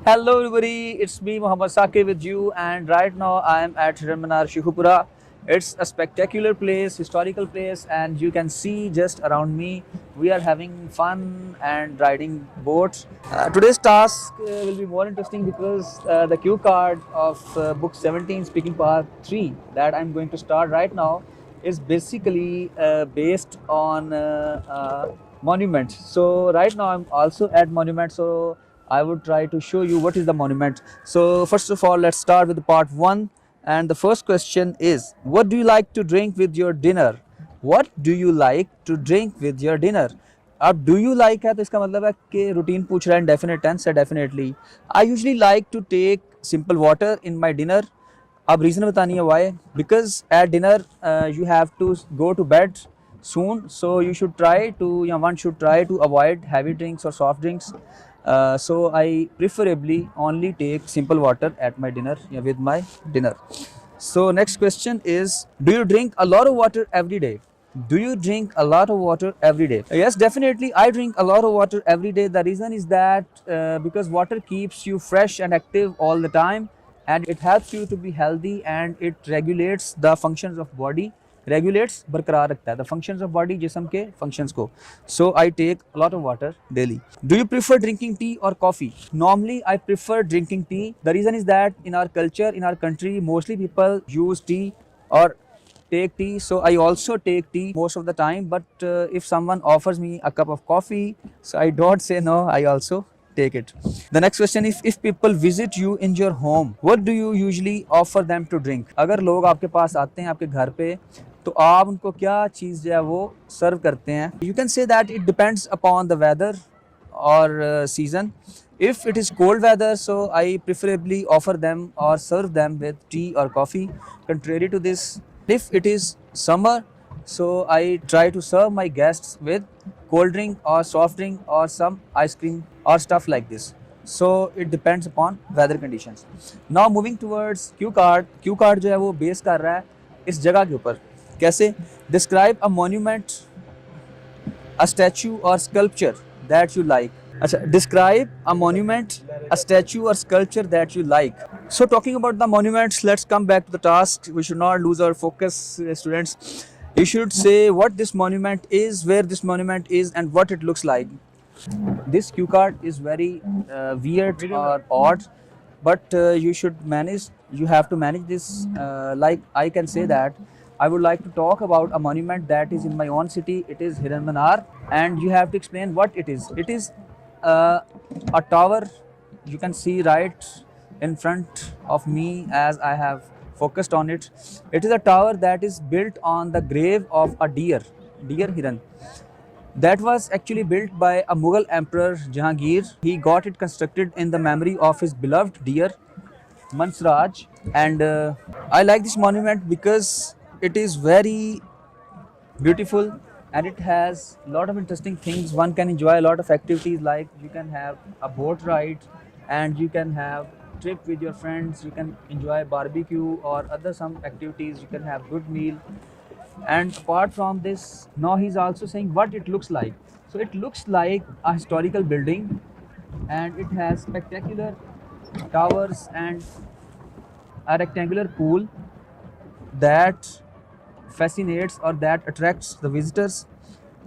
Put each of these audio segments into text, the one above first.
Hello everybody, it's me Muhammad Saqib with you, and right now I am at Hiramanar Shihupura. It's a spectacular place, historical place, and you can see just around me we are having fun and riding boats. Today's task will be more interesting because the cue card of book 17 speaking part 3 that I'm going to start right now is basically based on monuments. So right now I'm also at monument, so I would try to show you what is the monument. So first of all, let's start with part 1, and the first question is, what do you like to drink with your dinner? What do you like to drink with your dinner? अब do you like है तो इसका मतलब है कि routine पूछ रहा है, इंडेफिनिट टेंस है definitely. I usually like to take simple water in my dinner. अब रीज़न बतानी है why. Because at dinner you have to go to bed soon, so you should try to, one should try to avoid heavy drinks or soft drinks. So I preferably only take simple water at my dinner, with my dinner. So next question is, do you drink a lot of water every day? Do you drink a lot of water every day? Yes, definitely I drink a lot of water every day. The reason is that because water keeps you fresh and active all the time, and it helps you to be healthy, and it regulates the functions of body. Regulates बरकरार रखता है the functions of body, जिस्म के functions को. So I take a lot of water daily. Do you prefer drinking tea or coffee? Normally I prefer drinking tea. The reason is that in our culture, in our country, mostly people use tea or take tea. So I also take tea most of the time, but if someone offers me a cup of coffee, so I don't say no, I also take it. The next question is, if people visit you in your home, what do you usually offer them to drink? अगर लोग आपके पास आते हैं आपके घर पे, तो आप उनको क्या चीज़ जो है वो सर्व करते हैं? You can say that it depends upon the weather or season. If it is cold weather, so I preferably offer them or serve them with tea or coffee. Contrary to this, if it is summer, so I try to serve my guests with cold drink or soft drink or some ice cream or stuff like this. So it depends upon weather conditions. Now moving towards Q card. Q card जो है वो base कर रहा है इस जगह के ऊपर. कैसे? Describe a monument, a statue or sculpture that you like. अच्छा, describe a monument, a statue or sculpture that you like. So talking about the monuments, let's come back to the task. We should not lose our focus, students. You should say what this monument is, where this monument is, and what it looks like. This cue card is very weird or odd, but you should manage. You have to manage this. Like I can say that I would like to talk about a monument that is in my own city. It is Hiramanar, and you have to explain what it is. It is a tower. You can see right in front of me as I have focused on it. It is a tower that is built on the grave of a deer Hiran. That was actually built by a Mughal emperor Jahangir. He got it constructed in the memory of his beloved deer Mansraj, and I like this monument because it is very beautiful and it has a lot of interesting things. One can enjoy a lot of activities, like you can have a boat ride and you can have trip with your friends, you can enjoy barbecue or other some activities, you can have good meal. And apart from this, now he's also saying what it looks like. So it looks like a historical building, and it has spectacular towers and a rectangular pool that fascinates or that attracts the visitors.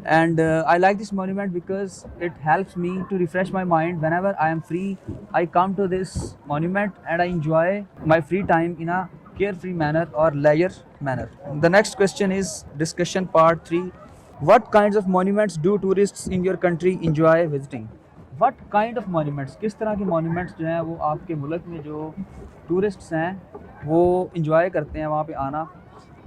And I like this monument because it helps me to refresh my mind. Whenever I am free, I come to this monument and I enjoy my free time in a carefree manner or leisure manner. The next question is discussion part 3. What kinds of monuments do tourists in your country enjoy visiting? What kind of monuments, किस तरह के monuments जो हैं वो आपके मुल्क में जो tourists हैं वो enjoy करते हैं वहाँ पे आना?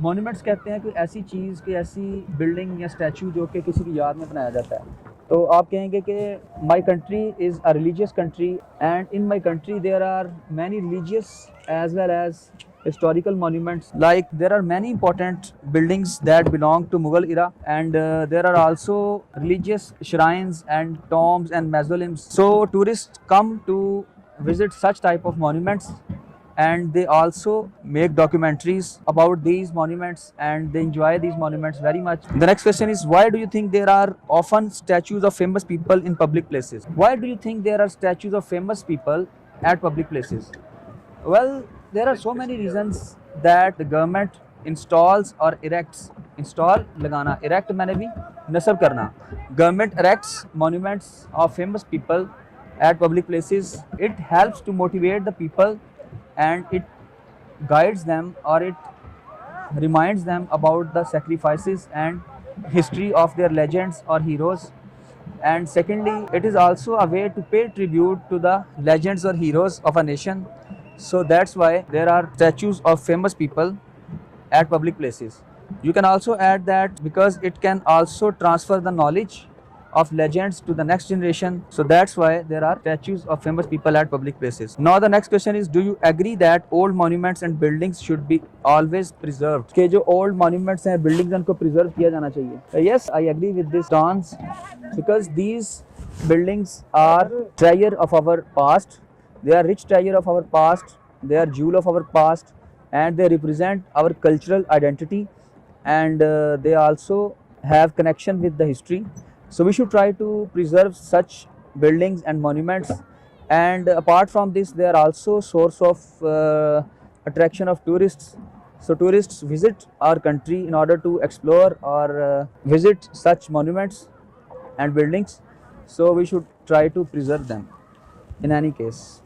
Monuments कहते हैं कोई ऐसी चीज़, कोई ऐसी building या statue जो कि किसी की याद में बनाया जाता है. तो आप कहेंगे कि my country is a religious country, and in my country there are many religious as well as historical monuments. Like there are many important buildings that belong to Mughal era, and there are also religious shrines and tombs and mausoleums. So tourists come to visit such type of monuments, and they also make documentaries about these monuments and they enjoy these monuments very much. The next question is, why do you think there are often statues of famous people in public places? Why do you think there are statues of famous people at public places? Well, there are so many reasons that the government installs or erects. Install लगाना, erect मैंने भी नस्ब करना. Government erects monuments of famous people at public places. It helps to motivate the people, and it guides them, or it reminds them about the sacrifices and history of their legends or heroes. And secondly, it is also a way to pay tribute to the legends or heroes of a nation. So that's why there are statues of famous people at public places. You can also add that because it can also transfer the knowledge of legends to the next generation. So that's why there are statues of famous people at public places. Now the next question is, do you agree that old monuments and buildings should be always preserved? कि जो old monuments हैं, buildings हैं, उनको preserve किया जाना चाहिए. Yes, I agree with this stance because these buildings are treasure of our past. They are rich treasure of our past. They are jewel of our past, and they represent our cultural identity, and they also have connection with the history. So we should try to preserve such buildings and monuments. And apart from this, they are also source of attraction of tourists. So tourists visit our country in order to explore or visit such monuments and buildings. So we should try to preserve them in any case.